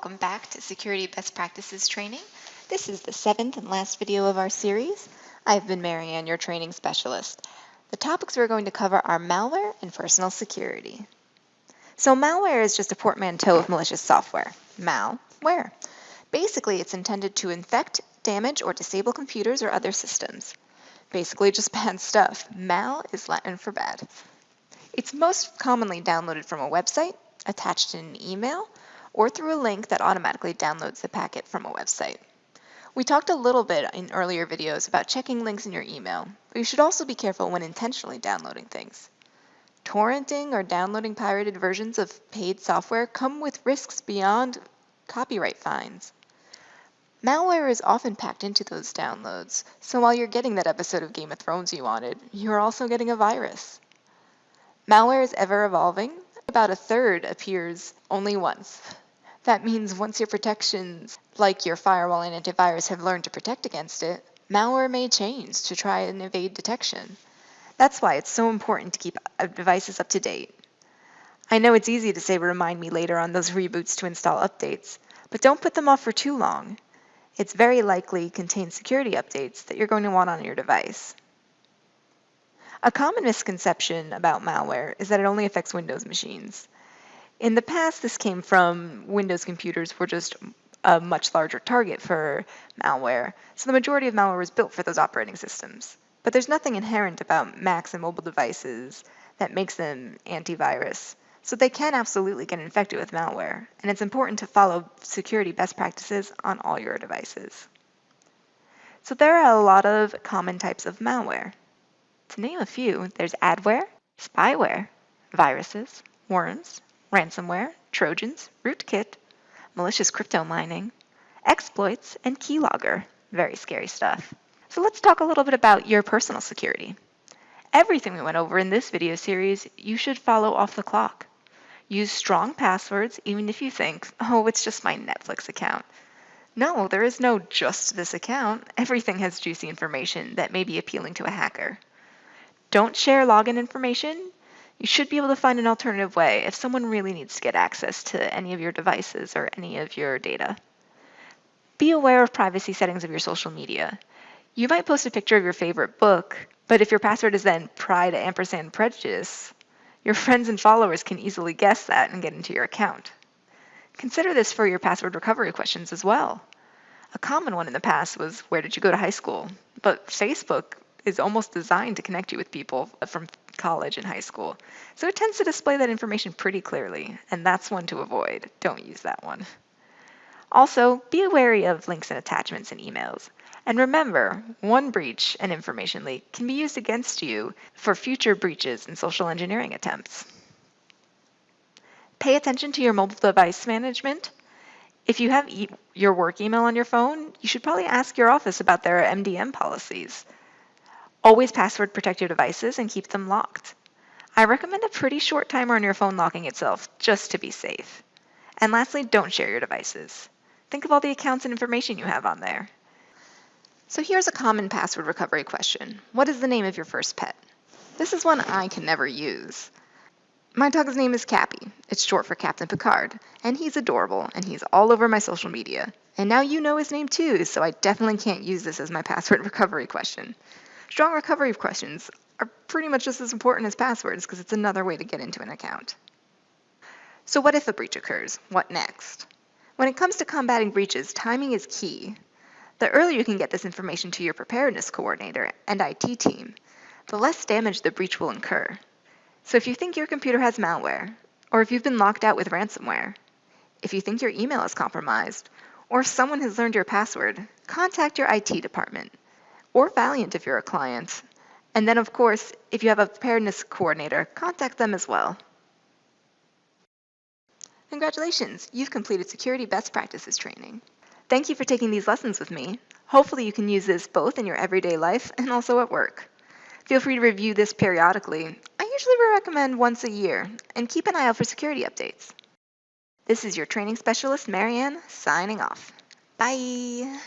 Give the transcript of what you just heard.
welcome back to Security Best Practices Training. This is the 7th and last video of our series. I've been Marianne, your training specialist. The topics we're going to cover are malware and personal security. So malware is just a portmanteau of malicious software. Malware. Basically, it's intended to infect, damage, or disable computers or other systems. Basically, just bad stuff. Mal is Latin for bad. It's most commonly downloaded from a website, attached in an email, or through a link that automatically downloads the packet from a website. We talked a little bit in earlier videos about checking links in your email, but you should also be careful when intentionally downloading things. Torrenting or downloading pirated versions of paid software come with risks beyond copyright fines. Malware is often packed into those downloads, so while you're getting that episode of Game of Thrones you wanted, you're also getting a virus. Malware is ever evolving. About a third appears only once. That means once your protections, like your firewall and antivirus, have learned to protect against it, malware may change to try and evade detection. That's why it's so important to keep devices up to date. I know it's easy to say remind me later on those reboots to install updates, but don't put them off for too long. It's very likely contains security updates that you're going to want on your device. A common misconception about malware is that it only affects Windows machines. In the past, this came from Windows computers were just a much larger target for malware, so the majority of malware was built for those operating systems. But there's nothing inherent about Macs and mobile devices that makes them antivirus, so they can absolutely get infected with malware, and it's important to follow security best practices on all your devices. So there are a lot of common types of malware. To name a few, there's adware, spyware, viruses, worms, ransomware, Trojans, rootkit, malicious crypto mining, exploits, and keylogger. Very scary stuff. So let's talk a little bit about your personal security. Everything we went over in this video series, you should follow off the clock. Use strong passwords even if you think, oh, it's just my Netflix account. No, there is no just this account. Everything has juicy information that may be appealing to a hacker. Don't share login information. You should be able to find an alternative way if someone really needs to get access to any of your devices or any of your data. Be aware of privacy settings of your social media. You might post a picture of your favorite book, but if your password is then pride ampersand prejudice, your friends and followers can easily guess that and get into your account. Consider this for your password recovery questions as well. A common one in the past was, where did you go to high school? But Facebook is almost designed to connect you with people from college and high school. So it tends to display that information pretty clearly, and that's one to avoid. Don't use that one. Also, be wary of links and attachments in emails. And remember, one breach and information leak can be used against you for future breaches and social engineering attempts. Pay attention to your mobile device management. If you have your work email on your phone, you should probably ask your office about their MDM policies. Always password protect your devices and keep them locked. I recommend a pretty short timer on your phone locking itself, just to be safe. And lastly, don't share your devices. Think of all the accounts and information you have on there. So here's a common password recovery question. What is the name of your first pet? This is one I can never use. My dog's name is Cappy. It's short for Captain Picard, and he's adorable, and he's all over my social media. And now you know his name too, so I definitely can't use this as my password recovery question. Strong recovery questions are pretty much just as important as passwords because it's another way to get into an account. So what if a breach occurs? What next? When it comes to combating breaches, timing is key. The earlier you can get this information to your preparedness coordinator and IT team, the less damage the breach will incur. So if you think your computer has malware, or if you've been locked out with ransomware, if you think your email is compromised, or if someone has learned your password, contact your IT department. Or Valiant if you're a client. And then, of course, if you have a preparedness coordinator, contact them as well. Congratulations, you've completed Security Best Practices training. Thank you for taking these lessons with me. Hopefully you can use this both in your everyday life and also at work. Feel free to review this periodically. I usually recommend once a year, and keep an eye out for security updates. This is your training specialist, Marianne, signing off. Bye.